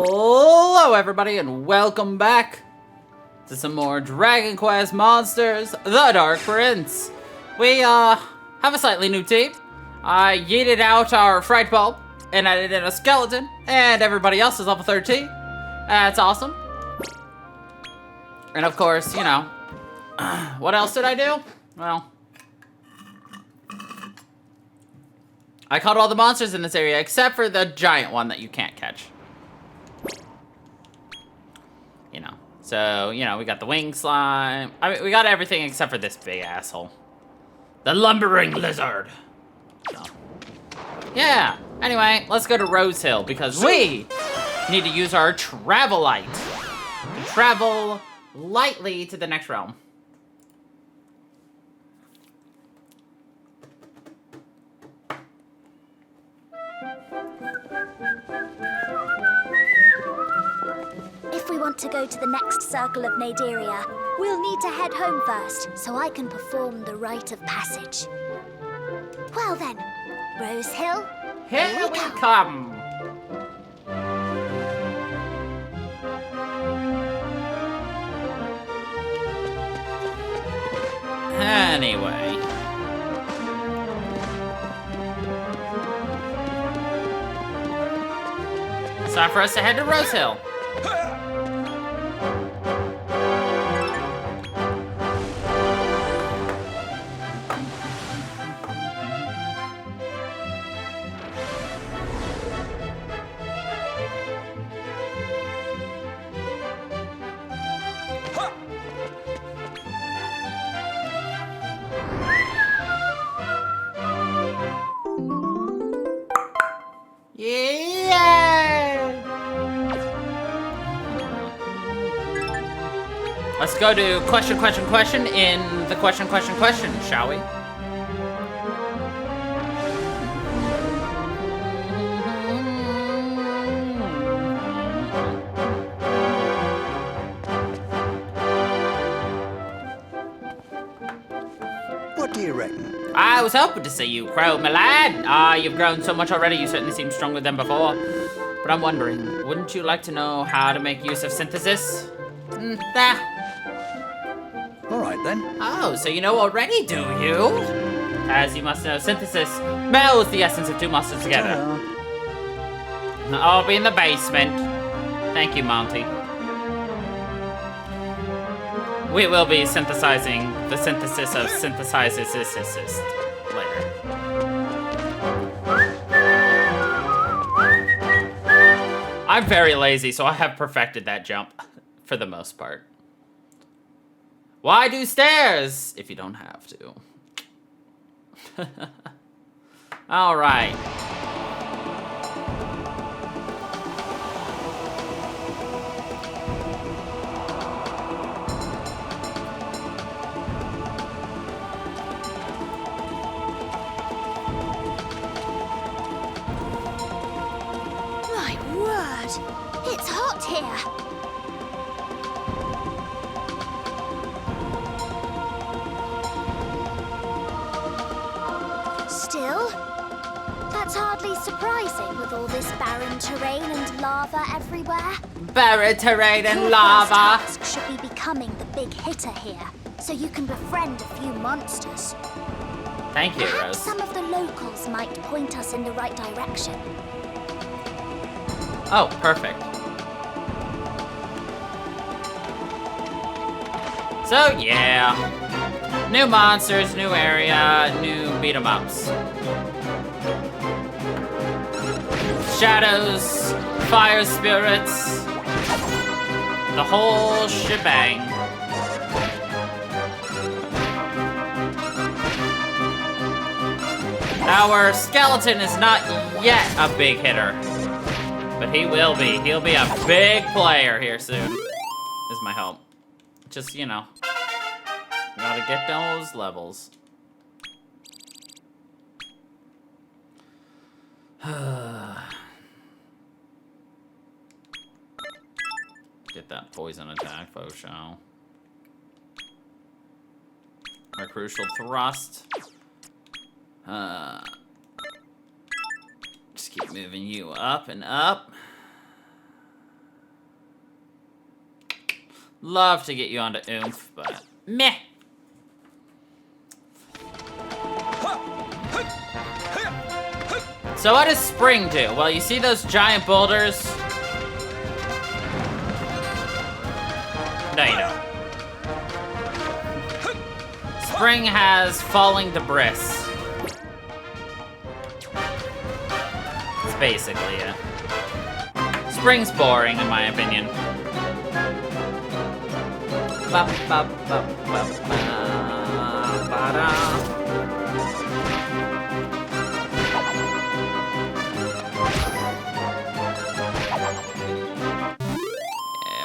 Hello everybody and welcome back to some more Dragon Quest Monsters, The Dark Prince. We have a slightly new team. I yeeted out our Fright Bulb and added in a skeleton, and everybody else is level 13. That's awesome. And of course, you know, what else did I do? Well, I caught all the monsters in this area except for the giant one that you can't catch. You know, so, you know, we got the wing slime. I mean, we got everything except for this big asshole. The lumbering lizard. So, yeah. Anyway, let's go to Rose Hill because we need to use our travel light to travel lightly to the next realm. If we want to go to the next circle of Naderia, we'll need to head home first, so I can perform the rite of passage. Well then, Rose Hill, Here we come. Anyway. It's time for us to head to Rose Hill. Let's go to question in the question, shall we? What do you reckon? I was hoping to see you, Crow, my lad. You've grown so much already, you certainly seem stronger than before. But I'm wondering, wouldn't you like to know how to make use of synthesis? All right, then. Oh, so you know already, do you? As you must know, synthesis melds the essence of two monsters together. I'll be in the basement. Thank you, Monty. We will be synthesizing the synthesis of synthesizes later. I'm very lazy, so I have perfected that jump for the most part. Why do stairs if you don't have to? All right. my word, it's hot here. Still, that's hardly surprising with all this barren terrain and lava everywhere. Barren terrain and Your lava. first task should be becoming the big hitter here, so you can befriend a few monsters. Thank you, Perhaps Rose. some of the locals might point us in the right direction. Oh, perfect. So, yeah. New monsters, new area, new beat-em-ups. Shadows, fire spirits, the whole shebang. Our skeleton is not yet a big hitter, but he will be. He'll be a big player here soon, is my hope. Just, you know, gotta get those levels. Get that poison attack, faux show. Our crucial thrust. Just keep moving you up and up. Love to get you onto oomph, but meh. So what does spring do? Well, you see those giant boulders? No, you don't. Spring has falling debris. It's basically it. Spring's boring, in my opinion. Ba, ba, ba, ba, ba, ba, da.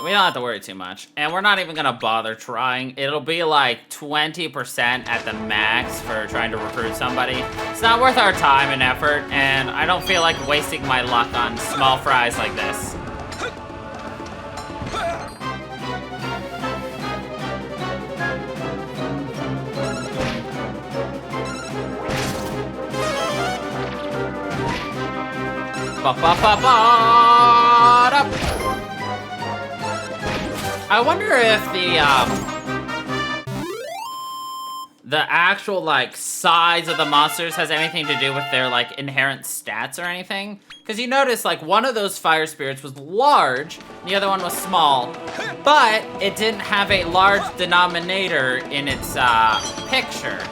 We don't have to worry too much. And we're not even gonna bother trying. It'll be like 20% at the max for trying to recruit somebody. It's not worth our time and effort, and I don't feel like wasting my luck on small fries like this. Ba ba ba ba da. I wonder if the actual, like, size of the monsters has anything to do with their, like, inherent stats or anything. Because you notice, like, one of those fire spirits was large, and the other one was small, but it didn't have a large denominator in its, picture.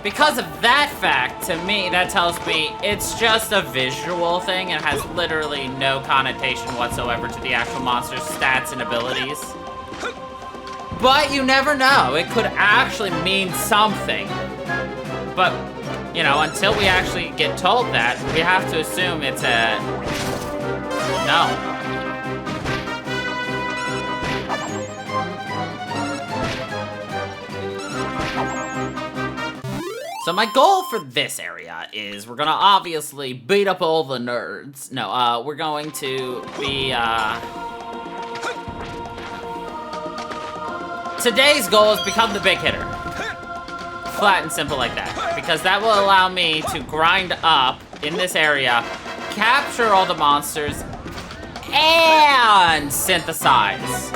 Because of that fact, to me, that tells me it's just a visual thing and has literally no connotation whatsoever to the actual monster's stats and abilities. But you never know. It could actually mean something. But, you know, until we actually get told that, we have to assume it's a... no. So my goal for this area is we're gonna obviously beat up all the nerds. No, we're going to be, today's goal is become the big hitter. Flat and simple like that. Because that will allow me to grind up in this area, capture all the monsters, and synthesize.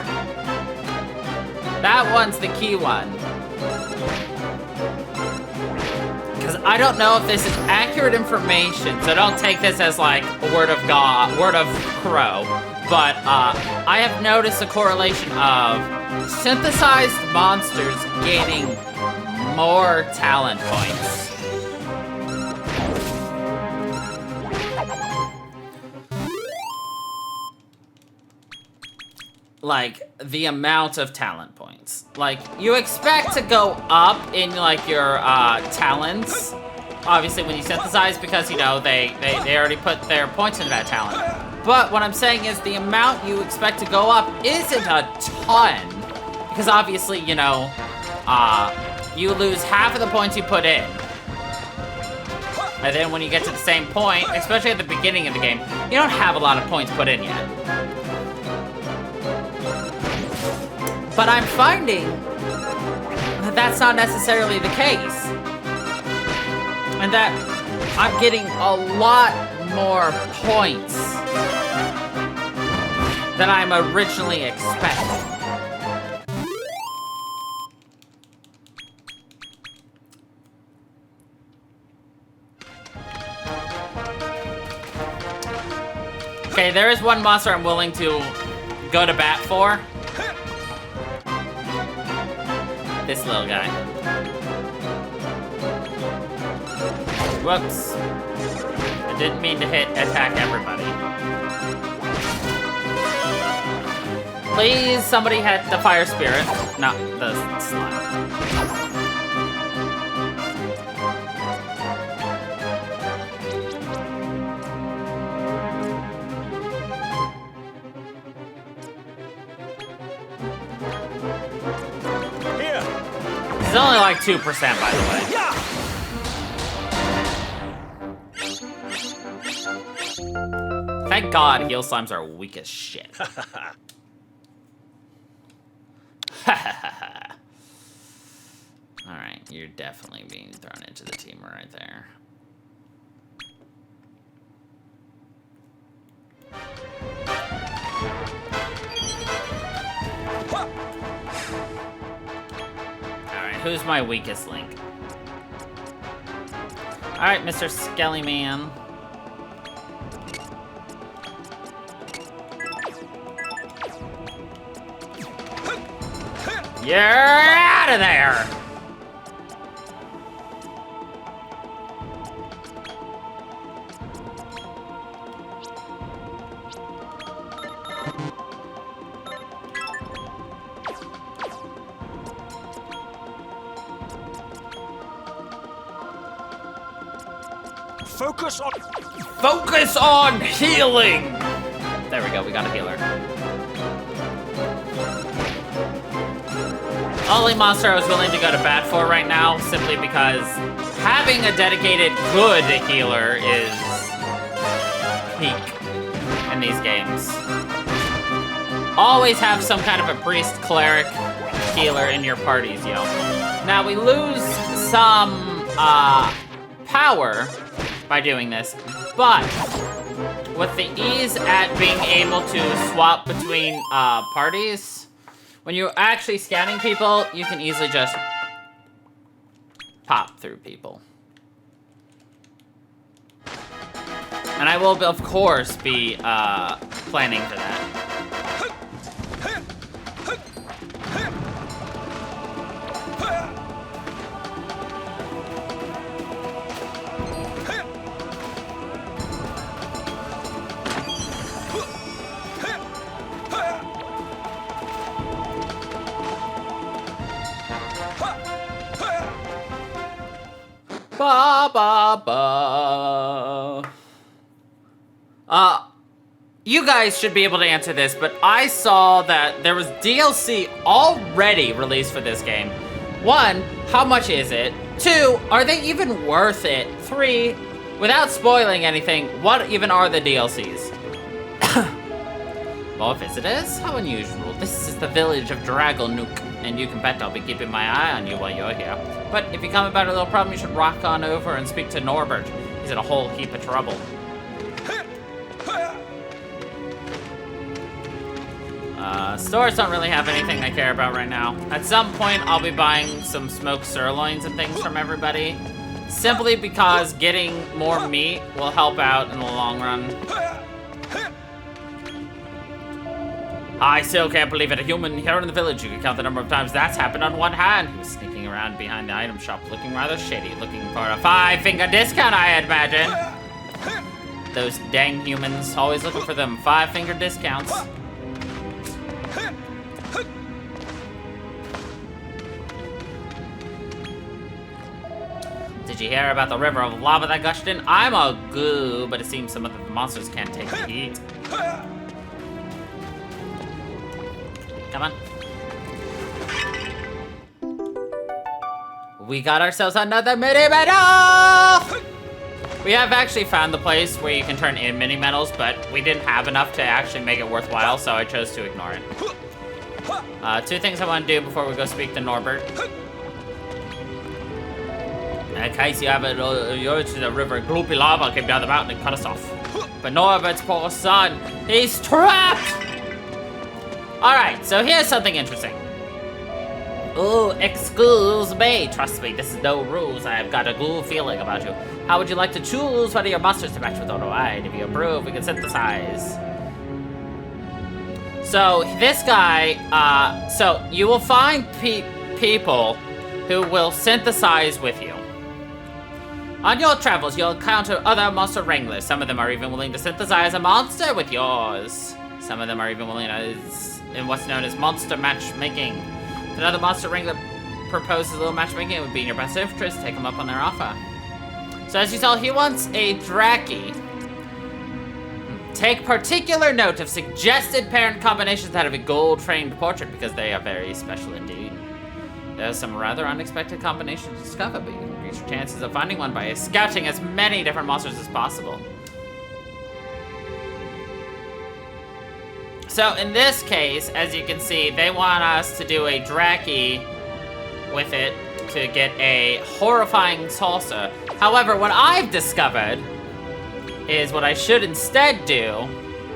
That one's the key one. Because I don't know if this is accurate information, so don't take this as like a word of God, word of crow. But I have noticed a correlation of synthesized monsters gaining more talent points. Like, the amount of talent points. Like, you expect to go up in, like, your, talents. Obviously, when you synthesize, because, you know, they already put their points into that talent. But what I'm saying is the amount you expect to go up isn't a ton. Because, obviously, you know, you lose half of the points you put in. And then when you get to the same point, especially at the beginning of the game, you don't have a lot of points put in yet. But I'm finding that that's not necessarily the case. And that I'm getting a lot more points than I'm originally expecting. Okay, there is one monster I'm willing to go to bat for. This little guy. Whoops. I didn't mean to attack everybody. Please, somebody hit the fire spirit. Not the slime. It's only like 2%, by the way. Thank God heal slimes are weak as shit. Alright, you're definitely being thrown into the team right there. who's my weakest link? Alright, Mr. Skelly Man. You're out of there! Focus on healing! There we go, we got a healer. Only monster I was willing to go to bat for right now, simply because having a dedicated good healer is peak in these games. Always have some kind of a priest, cleric, healer in your parties, yo. Now we lose some power by doing this, but with the ease at being able to swap between parties, when you're actually scanning people, you can easily just pop through people. And I will, of course, be planning for that. Ba ba ba. You guys should be able to answer this, but I saw that there was DLC already released for this game. 1, how much is it? 2, are they even worth it? 3, without spoiling anything, what even are the DLCs? More visitors? How unusual. This is the village of Dragonook, and you can bet I'll be keeping my eye on you while you're here. But if you come about a little problem, you should rock on over and speak to Norbert. He's in a whole heap of trouble. Stores don't really have anything I care about right now. At some point, I'll be buying some smoked sirloins and things from everybody, simply because getting more meat will help out in the long run. I still can't believe it. A human here in the village. You can count the number of times that's happened on one hand. He was sneaking around behind the item shop, looking rather shady, looking for a 5-finger discount, I imagine. Those dang humans, always looking for them 5-finger discounts. Did you hear about the river of lava that gushed in? I'm a goo, but it seems some of the monsters can't take the heat. Come on. We got ourselves another mini medal! We have actually found the place where you can turn in mini medals, but we didn't have enough to actually make it worthwhile, so I chose to ignore it. 2 things I want to do before we go speak to Norbert. In case you haven't, the river gloopy lava came down the mountain and cut us off. But Norbert's poor son, he's trapped! Alright, so here's something interesting. Oh, excuse me. Trust me, this is no rules. I've got a good feeling about you. How would you like to choose one of your monsters to match with? Alright, if you approve, we can synthesize. So, this guy, so you will find people who will synthesize with you. On your travels, you'll encounter other monster wranglers. Some of them are even willing to synthesize a monster with yours. Some of them are even willing to, in what's known as monster matchmaking. If another monster wrangler proposes a little matchmaking, it would be in your best interest. Take him up on their offer. So as you saw, he wants a Draki. Take particular note of suggested parent combinations that have a gold-framed portrait because they are very special indeed. There are some rather unexpected combinations to discover, but you can increase your chances of finding one by scouting as many different monsters as possible. So in this case, as you can see, they want us to do a Draki with it to get a horrifying salsa. However, what I've discovered is what I should instead do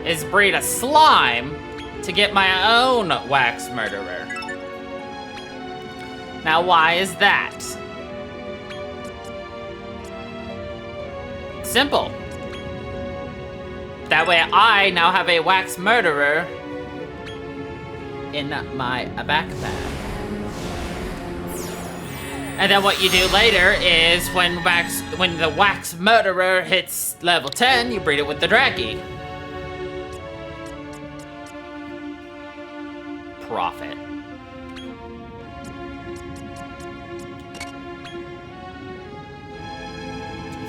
is breed a slime to get my own wax murderer. Now, why is that? Simple. That way I now have a wax murderer in my backpack. And then what you do later is when the wax murderer hits level 10, you breed it with the draggy. Profit.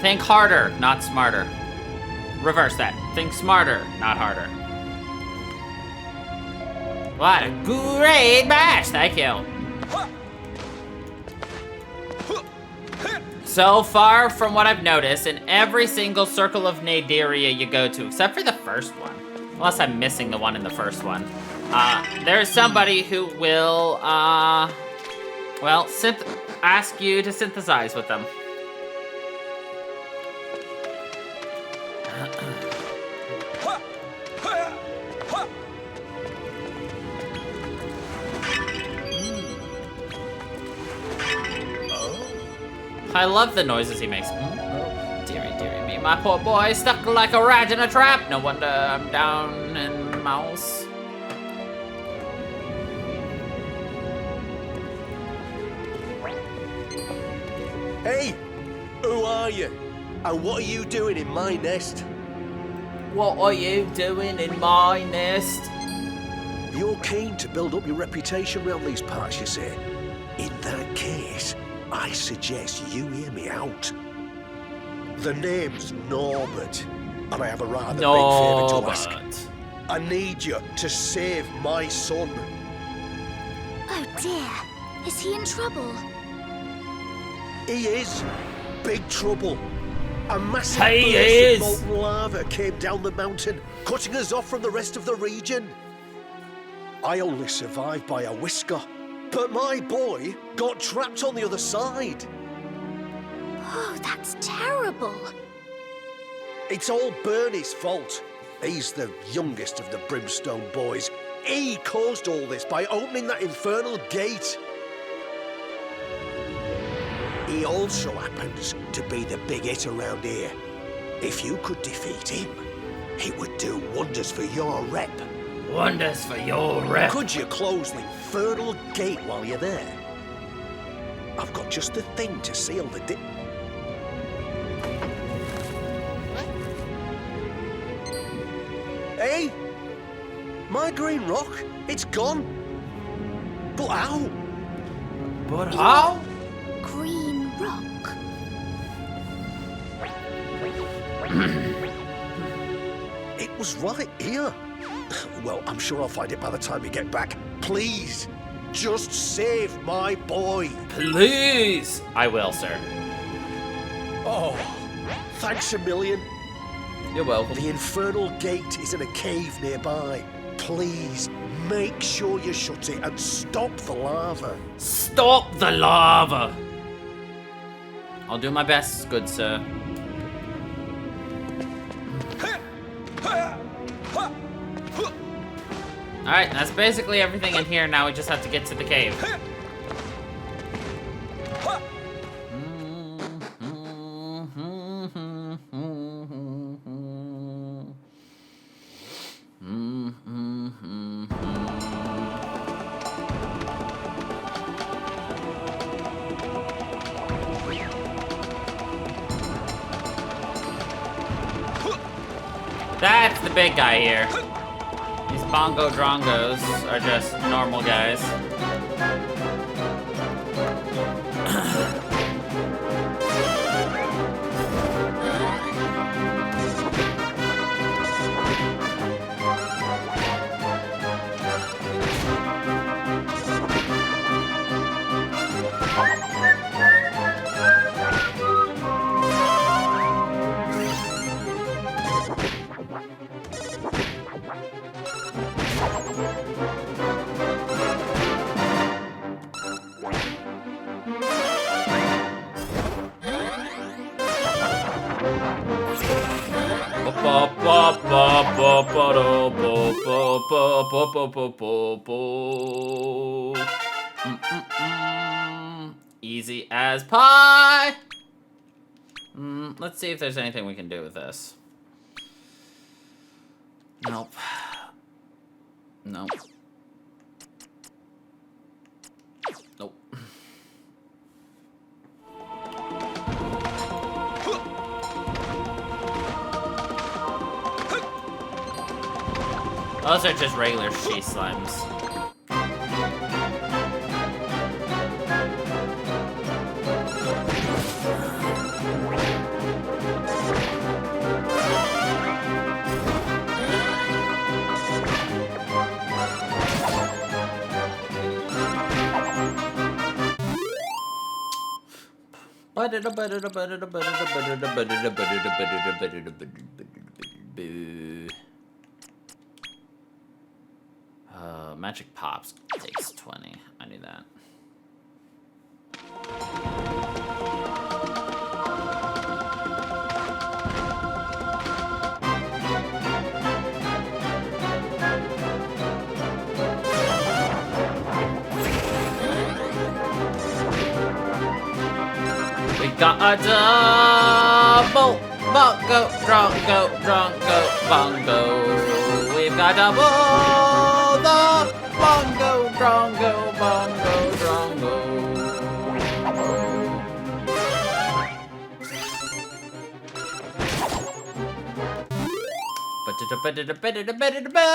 Think harder, not smarter. Reverse that. Think smarter, not harder. What a great match! Thank you. So far, from what I've noticed, in every single circle of Naderia you go to, except for the first one, unless I'm missing the one in the first one, there's somebody who will, well, ask you to synthesize with them. I love the noises he makes. Dearie, dearie me, my poor boy, stuck like a rat in a trap. No wonder I'm down in mouse. Hey, who are you? And what are you doing in my nest? What are you doing in my nest? You're keen to build up your reputation around these parts, you say? In that case, I suggest you hear me out. The name's Norbert, and I have a rather big favour to ask. I need you to save my son. Oh dear, is he in trouble? He is. Big trouble. A massive He burst is. of molten lava came down the mountain, cutting us off from the rest of the region. I only survived by a whisker, but my boy got trapped on the other side. Oh, that's terrible. It's all Bernie's fault. He's the youngest of the Brimstone boys. He caused all this by opening that infernal gate. He also happens to be the big hit around here. If you could defeat him, it would do wonders for your rep. Wonders for your rep. Could you close the infernal gate while you're there? I've got just the thing to seal the Hey! My green rock, it's gone. But how? But how? Green rock. It was right here. Well, I'm sure I'll find it by the time we get back. Please, just save my boy. Please. I will, sir. Oh, thanks a million. You're welcome. The infernal gate is in a cave nearby. Please, make sure you shut it and stop the lava. Stop the lava. I'll do my best, good sir. Alright, that's basically everything in here. Now we just have to get to the cave. That's the big guy here. These bongo drongos are just normal guys. easy as pie. Let's see if there's anything we can do with this. Nope. Nope. Nope. Those are just regular she slimes. Magic Pops takes 20. I need that. We got a double bongo, drongo, bongo. We've got double the bongo, drongo, bongo, drongo. Ba-da-da-ba-da-da-ba-da-da-ba-da-da-ba.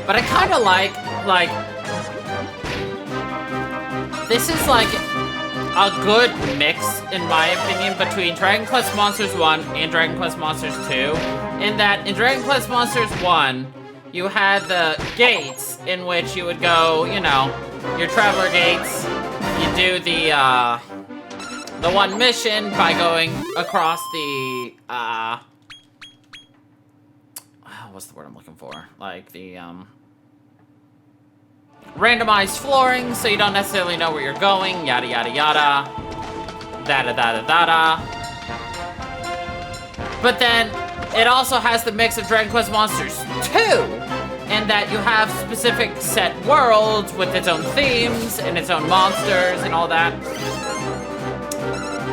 But I kind of like, this is like a good mix, in my opinion, between Dragon Quest Monsters 1 and Dragon Quest Monsters 2. In that, in Dragon Quest Monsters 1, you had the gates in which you would go, you know, your traveler gates. You do the one mission by going across the, what's the word I'm looking for? Like the, randomized flooring, so you don't necessarily know where you're going, yada yada yada. Dada dada dada. But then, it also has the mix of Dragon Quest Monsters 2, in that you have specific set worlds with its own themes, and its own monsters, and all that.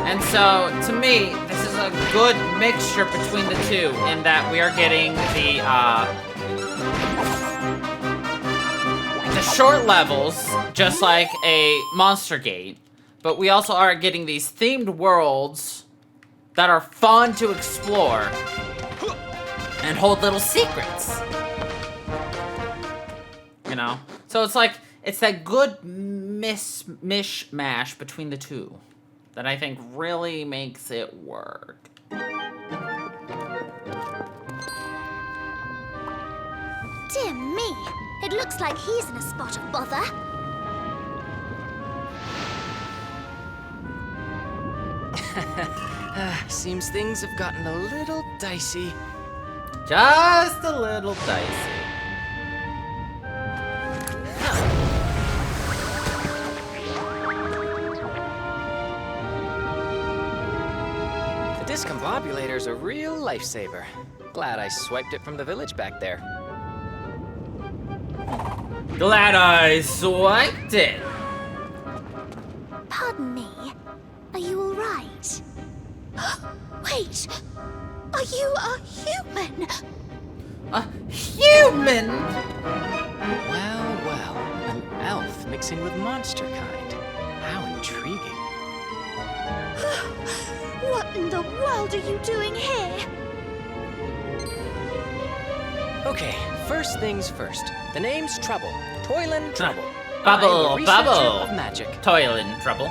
And so, to me, this is a good mixture between the two, in that we are getting the short levels, just like a Monster Gate, but we also are getting these themed worlds that are fun to explore and hold little secrets. You know? So it's like, it's that good mishmash between the two that I think really makes it work. Dear me, it looks like he's in a spot of bother. Seems things have gotten a little dicey. Just a little dicey. The discombobulator's a real lifesaver. Glad I swiped it from the village back there. Glad I swiped it. Pardon me, Wait! Are you a human? A human? Well, well, an elf mixing with monster kind. How intriguing. What in the world are you doing here? Okay, first things first. The name's Trouble. Toilin Trouble. Bubble, I'm a researcher bubble. of magic. Toil in trouble.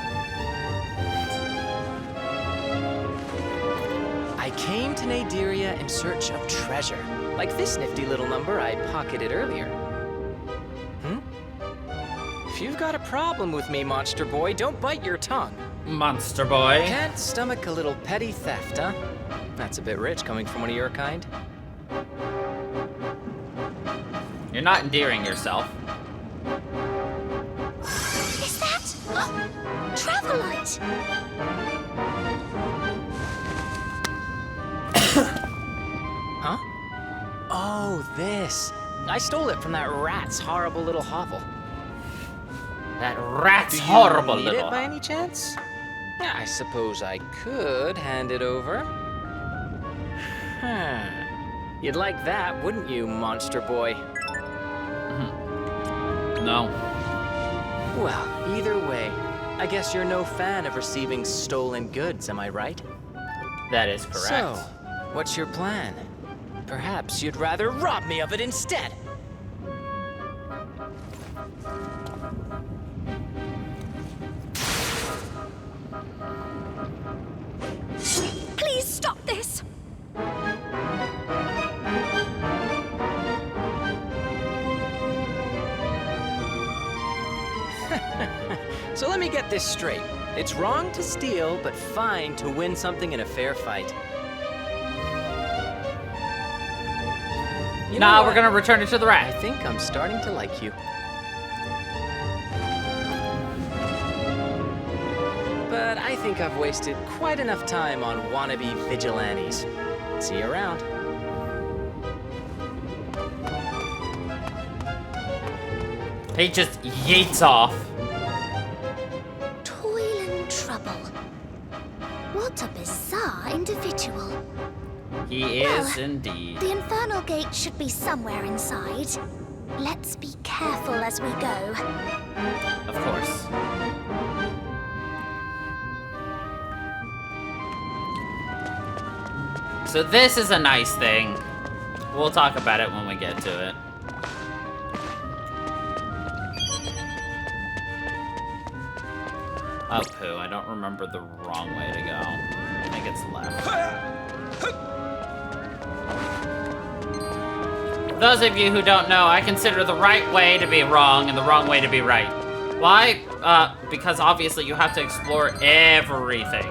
I came to Nadiria in search of treasure, like this nifty little number I pocketed earlier. If you've got a problem with me, monster boy, don't bite your tongue. Monster boy. Can't stomach a little petty theft, huh? That's a bit rich coming from one of your kind. You're not endearing yourself. Is that Travelite? Huh? Oh, this. I stole it from that rat's horrible little hovel. That rat's Do you horrible need little. it by any chance? Yeah, I suppose I could hand it over. You'd like that, wouldn't you, monster boy? No. Well, either way, I guess you're no fan of receiving stolen goods, am I right? That is correct. So, what's your plan? Perhaps you'd rather rob me of it instead. Please stop this! So let me get this straight. It's wrong to steal, but fine to win something in a fair fight. You know Nah, what? we're gonna return it to the I rat. think I'm starting to like you. But I think I've wasted quite enough time on wannabe vigilantes. See you around. He just yeets off. Toil Trouble. What a bizarre individual. He is indeed. The infernal gate should be somewhere inside. Let's be careful as we go. Of course. So this is a nice thing. We'll talk about it when we get to it. Oh, poo. I don't remember the wrong way to go. I think it's left. For those of you who don't know, I consider the right way to be wrong and the wrong way to be right. Why? Because obviously you have to explore everything.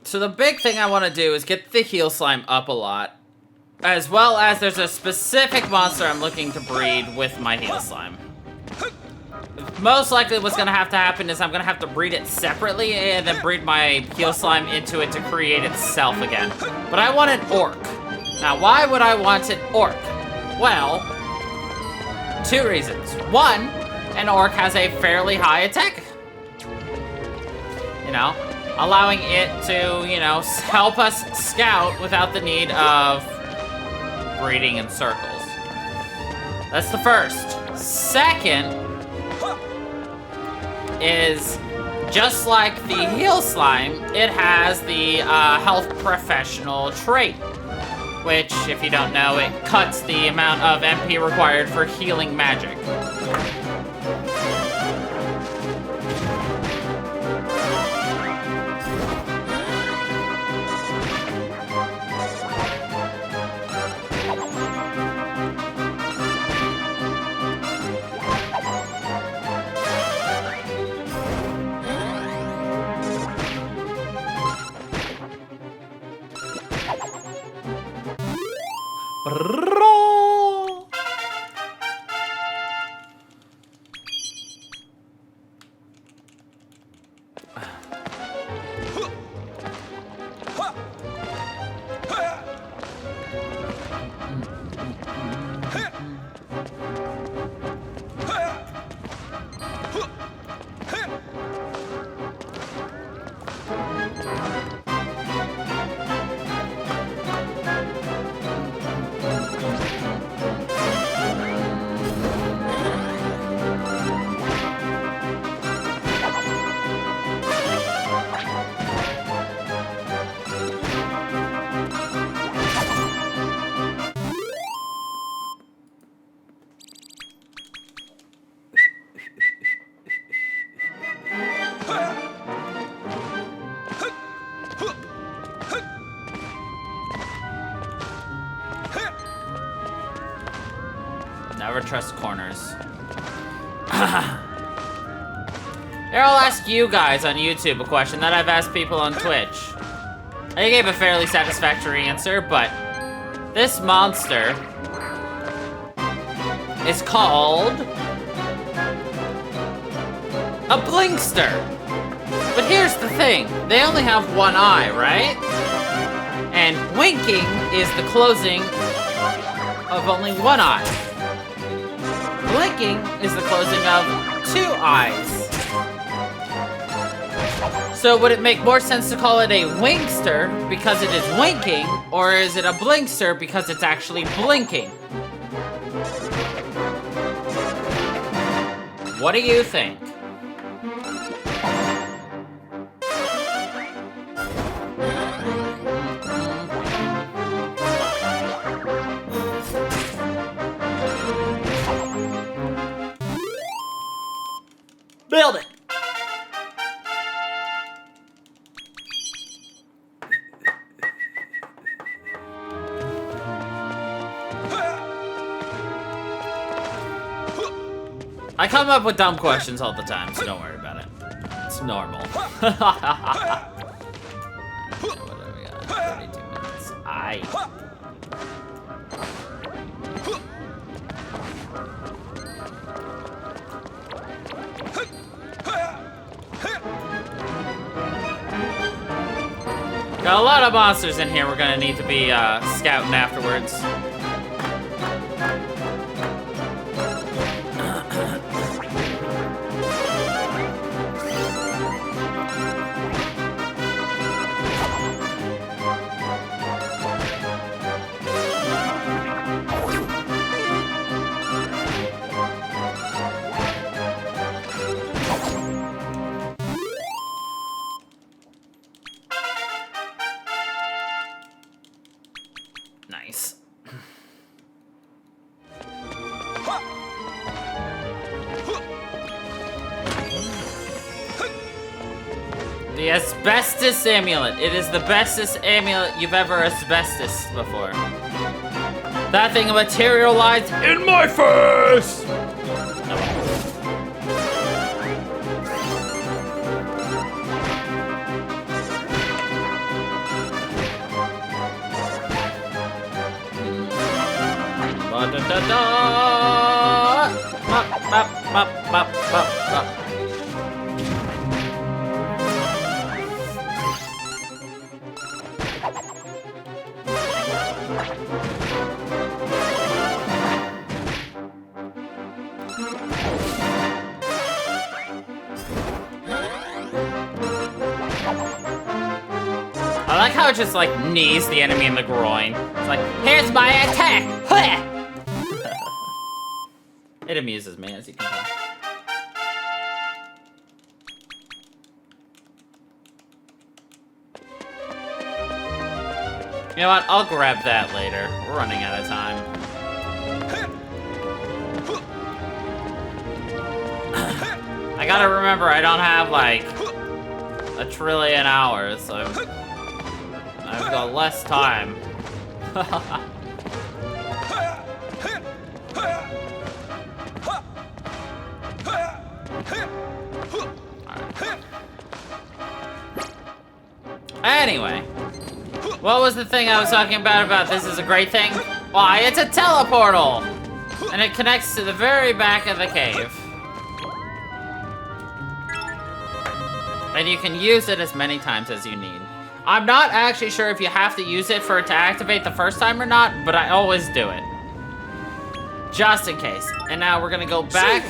So the big thing I want to do is get the heal slime up a lot. As well as there's a specific monster I'm looking to breed with my heal slime. Most likely what's going to happen is I'm going to have to breed it separately and then breed my heal slime into it to create itself again. But I want an orc. Now why would I want an orc? Well, two reasons. One, an orc has a fairly high attack. You know, allowing it to, you know, help us scout without the need of breeding in circles. That's the first. Second is, just like the heal slime, it has the health professional trait. Which, if you don't know, it cuts the amount of MP required for healing magic. Never trust corners. Here, I'll ask you guys on YouTube a question that I've asked people on Twitch. I gave a fairly satisfactory answer, but this monster is called a blinkster. But here's the thing, they only have one eye, right? And winking is the closing of only one eye. Blinking is the closing of two eyes. So would it make more sense to call it a winkster because it is winking, or is it a blinkster because it's actually blinking? What do you think? Build it! I come up with dumb questions all the time, so don't worry about it. It's normal. What do we got? 32 minutes. Aye. Got a lot of monsters in here we're gonna need to be scouting afterwards. Nice. The asbestos amulet. It is the bestest amulet you've ever asbestos before. That thing materialized in my face! I like how it just like knees the enemy in the groin. It's like, here's my attack! It amuses me, as you can tell. You know what? I'll grab that later. We're running out of time. I gotta remember, I don't have like a trillion hours, so I've got less time. Anyway, what was the thing I was talking about this is a great thing? Why, it's a teleportal! And it connects to the very back of the cave. And you can use it as many times as you need. I'm not actually sure if you have to use it for it to activate the first time or not, but I always do it. Just in case. And now we're gonna go back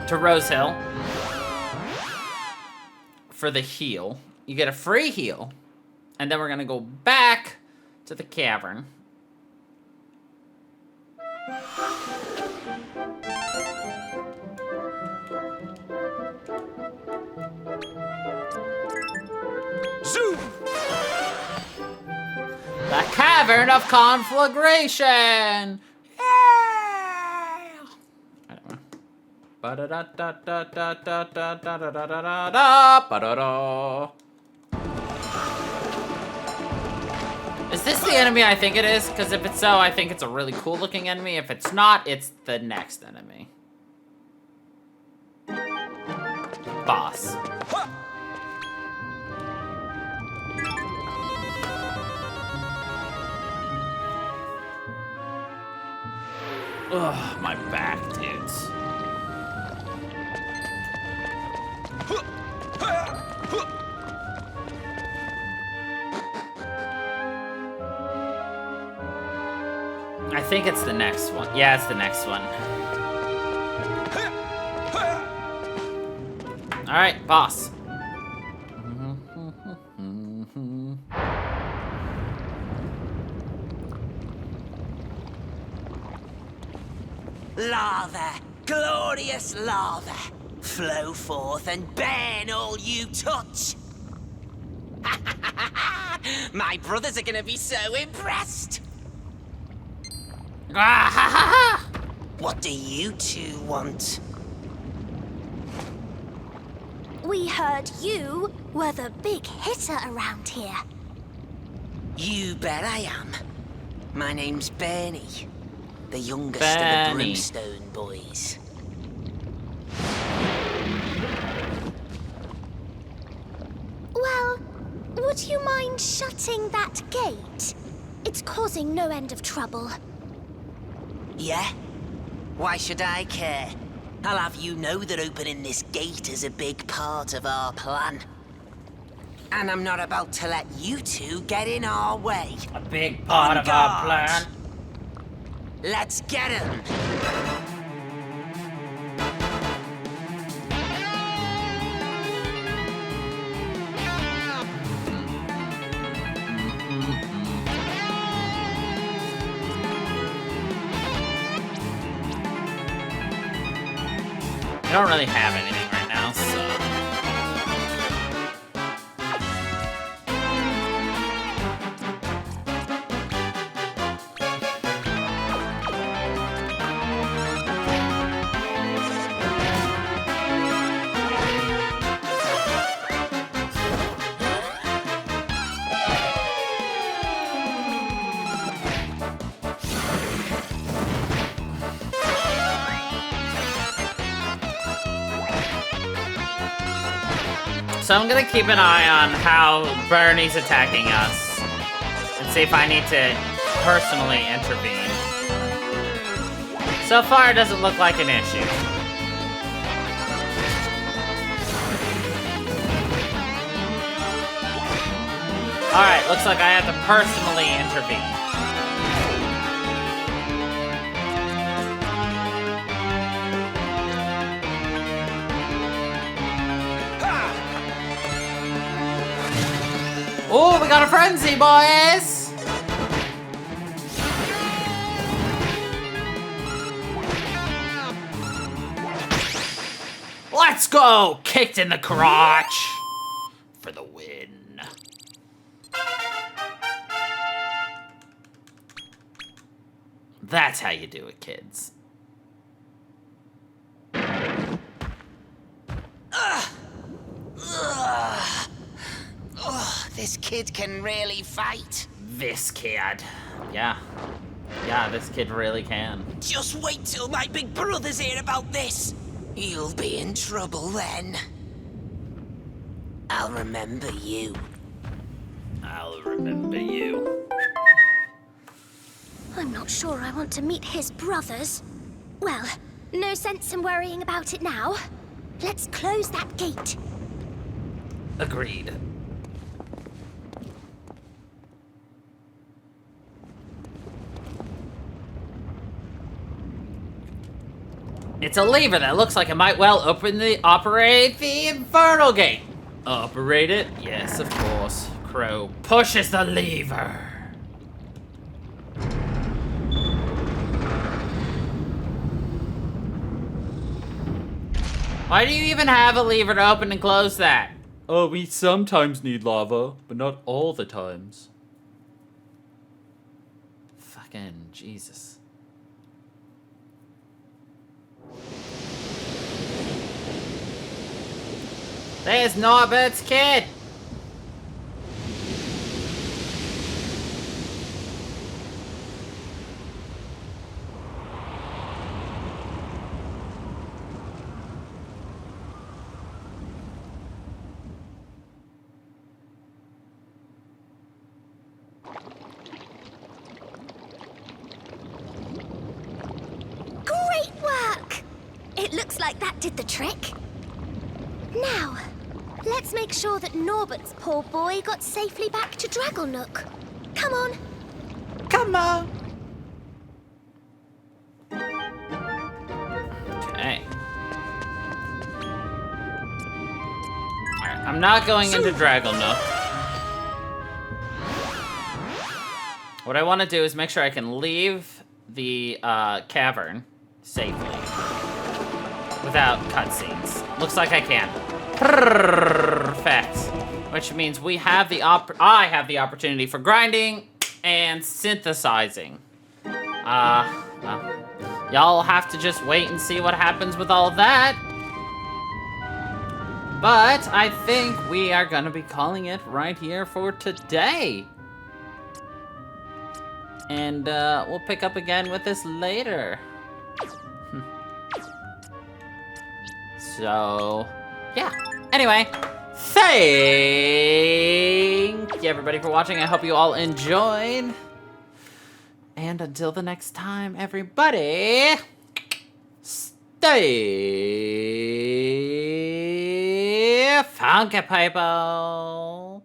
to Rose Hill for the heal. You get a free heal. And then we're gonna go back to the cavern. Zoom! The Cavern of Conflagration! Yeah! Ba-da-da-da-da-da-da-da-da-da-da-da-da. Is this the enemy I think it is? Because if it's so, I think it's a really cool looking enemy. If it's not, it's the next enemy. Boss. Ugh, my back, dudes. I think it's the next one. Yeah, it's the next one. Alright, boss. Lava, glorious lava, flow forth and burn all you touch. My brothers are gonna be so impressed. What do you two want? We heard you were the big hitter around here. You bet I am. My name's Bernie, the youngest of the Bernie. Brimstone boys. Well, would you mind shutting that gate? It's causing no end of trouble. Yeah? Why should I care? I'll have you know that opening this gate is a big part of our plan. And I'm not about to let you two get in our way. A big part On of our guard. plan. Let's get him! I don't really have anything right now, so... So I'm gonna keep an eye on how Bernie's attacking us and see if I need to personally intervene. So far, it doesn't look like an issue. Alright, looks like I have to personally intervene. Oh, we got a frenzy, boys! Let's go! Kicked in the crotch for the win. That's how you do it, kids. This kid can really fight. This kid. Yeah. Yeah, this kid really can. Just wait till my big brothers hear about this. You'll be in trouble then. I'll remember you. I'll remember you. I'm not sure I want to meet his brothers. Well, no sense in worrying about it now. Let's close that gate. Agreed. It's a lever that looks like it might well operate the infernal gate. Operate it? Yes, of course. Crow pushes the lever. Why do you even have a lever to open and close that? Oh, we sometimes need lava, but not all the times. Fucking Jesus. There's Norbert's kid! Great work! It looks like that did the trick. Now, let's make sure that Norbert's poor boy got safely back to Dragonnook. Come on. Come on! Okay. Alright, I'm not going into Dragonnook. What I want to do is make sure I can leave the cavern safely without cutscenes. Looks like I can. Perfect. Which means I have the opportunity for grinding and synthesizing. Well, y'all have to just wait and see what happens with all of that. But I think we are gonna be calling it right here for today. And we'll pick up again with this later. So, yeah. Anyway, thank you everybody for watching. I hope you all enjoyed. And until the next time, everybody, stay funky, people.